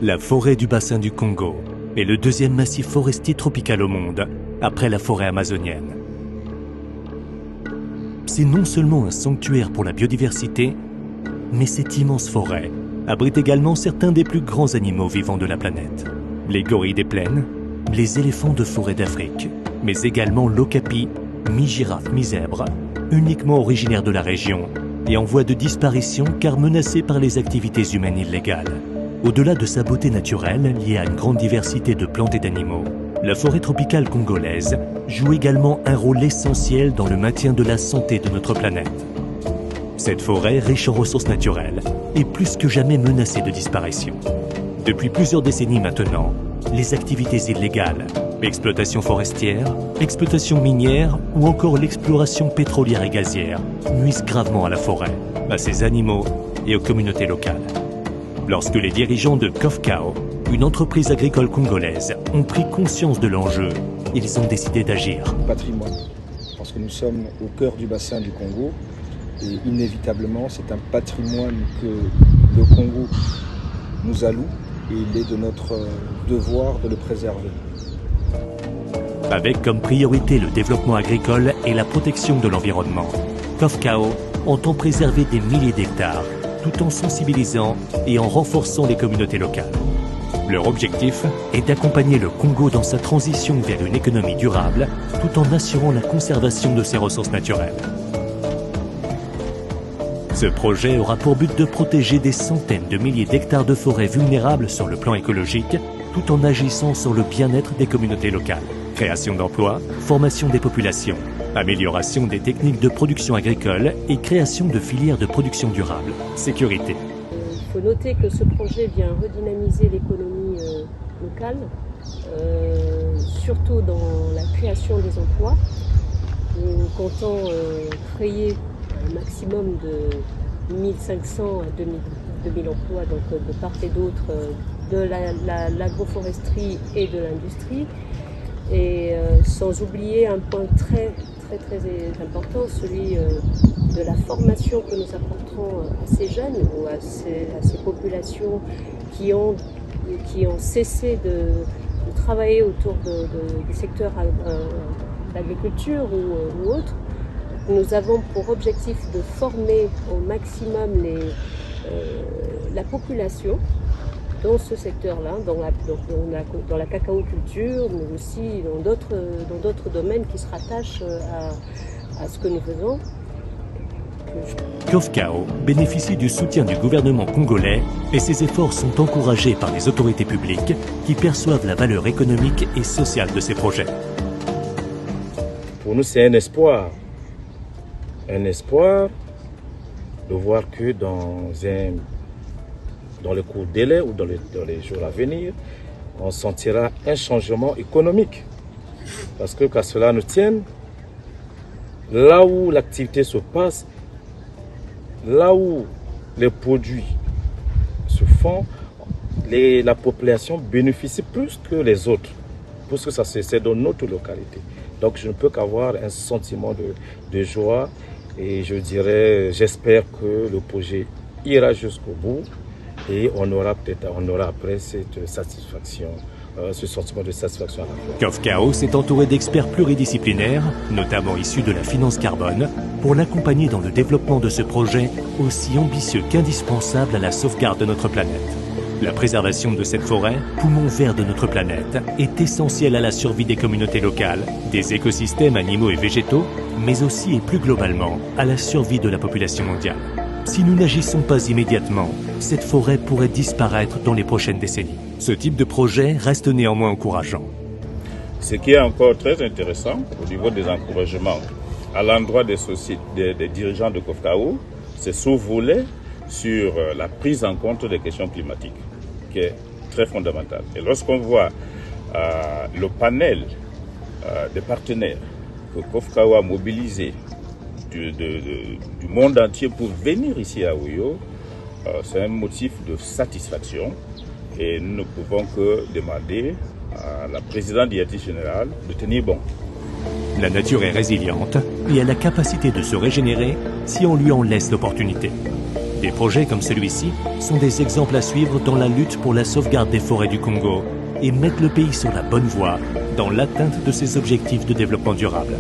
La forêt du bassin du Congo est le deuxième massif forestier tropical au monde, après la forêt amazonienne. C'est non seulement un sanctuaire pour la biodiversité, mais cette immense forêt abrite également certains des plus grands animaux vivants de la planète. Les gorilles des plaines, les éléphants de forêt d'Afrique, mais également l'okapi, mi-girafe, mi-zèbre, uniquement originaires de la région et en voie de disparition car menacés par les activités humaines illégales. Au-delà de sa beauté naturelle liée à une grande diversité de plantes et d'animaux, la forêt tropicale congolaise joue également un rôle essentiel dans le maintien de la santé de notre planète. Cette forêt, riche en ressources naturelles, est plus que jamais menacée de disparition. Depuis plusieurs décennies maintenant, les activités illégales, exploitation forestière, exploitation minière ou encore l'exploration pétrolière et gazière nuisent gravement à la forêt, à ses animaux et aux communautés locales. Lorsque les dirigeants de Kofkao, une entreprise agricole congolaise, ont pris conscience de l'enjeu, ils ont décidé d'agir. Patrimoine, parce que nous sommes au cœur du bassin du Congo et inévitablement c'est un patrimoine que le Congo nous alloue et il est de notre devoir de le préserver. Avec comme priorité le développement agricole et la protection de l'environnement, Kofkao entend préserver des milliers d'hectares tout en sensibilisant et en renforçant les communautés locales. Leur objectif est d'accompagner le Congo dans sa transition vers une économie durable tout en assurant la conservation de ses ressources naturelles. Ce projet aura pour but de protéger des centaines de milliers d'hectares de forêts vulnérables sur le plan écologique tout en agissant sur le bien-être des communautés locales. Création d'emplois, formation des populations, amélioration des techniques de production agricole et création de filières de production durable, sécurité. Il faut noter que ce projet vient redynamiser l'économie locale, surtout dans la création des emplois. Nous comptons créer un maximum de 1500 à 2000 emplois donc, de part et d'autre de l'agroforesterie et de l'industrie. Et sans oublier un point très important, celui de la formation que nous apporterons à ces jeunes ou à ces populations qui ont cessé de travailler autour du secteur d'agriculture ou autre. Nous avons pour objectif de former au maximum la population dans ce secteur-là, dans la cacaoculture, mais aussi dans d'autres domaines qui se rattachent à ce que nous faisons. Kofkao bénéficie du soutien du gouvernement congolais et ses efforts sont encouragés par les autorités publiques qui perçoivent la valeur économique et sociale de ces projets. Pour nous, c'est un espoir. Un espoir de voir que dans le court délai ou dans les jours à venir, on sentira un changement économique. Parce que qu'à cela ne tienne, là où l'activité se passe, là où les produits se font, la population bénéficie plus que les autres, parce que c'est dans notre localité. Donc je ne peux qu'avoir un sentiment de joie et j'espère que le projet ira jusqu'au bout. Et on aura après cette satisfaction, ce sentiment de satisfaction à la fois. Kofkao s'est entouré d'experts pluridisciplinaires, notamment issus de la finance carbone, pour l'accompagner dans le développement de ce projet aussi ambitieux qu'indispensable à la sauvegarde de notre planète. La préservation de cette forêt, poumon vert de notre planète, est essentielle à la survie des communautés locales, des écosystèmes animaux et végétaux, mais aussi et plus globalement à la survie de la population mondiale. Si nous n'agissons pas immédiatement, cette forêt pourrait disparaître dans les prochaines décennies. Ce type de projet reste néanmoins encourageant. Ce qui est encore très intéressant au niveau des encouragements à l'endroit des dirigeants de Kofkao, c'est ce volet sur la prise en compte des questions climatiques, qui est très fondamental. Et lorsqu'on voit le panel des partenaires que Kofkao a mobilisé du monde entier pour venir ici à Ouyo, c'est un motif de satisfaction et nous ne pouvons que demander à la présidente directrice générale de tenir bon. La nature est résiliente et a la capacité de se régénérer si on lui en laisse l'opportunité. Des projets comme celui-ci sont des exemples à suivre dans la lutte pour la sauvegarde des forêts du Congo et mettent le pays sur la bonne voie dans l'atteinte de ses objectifs de développement durable.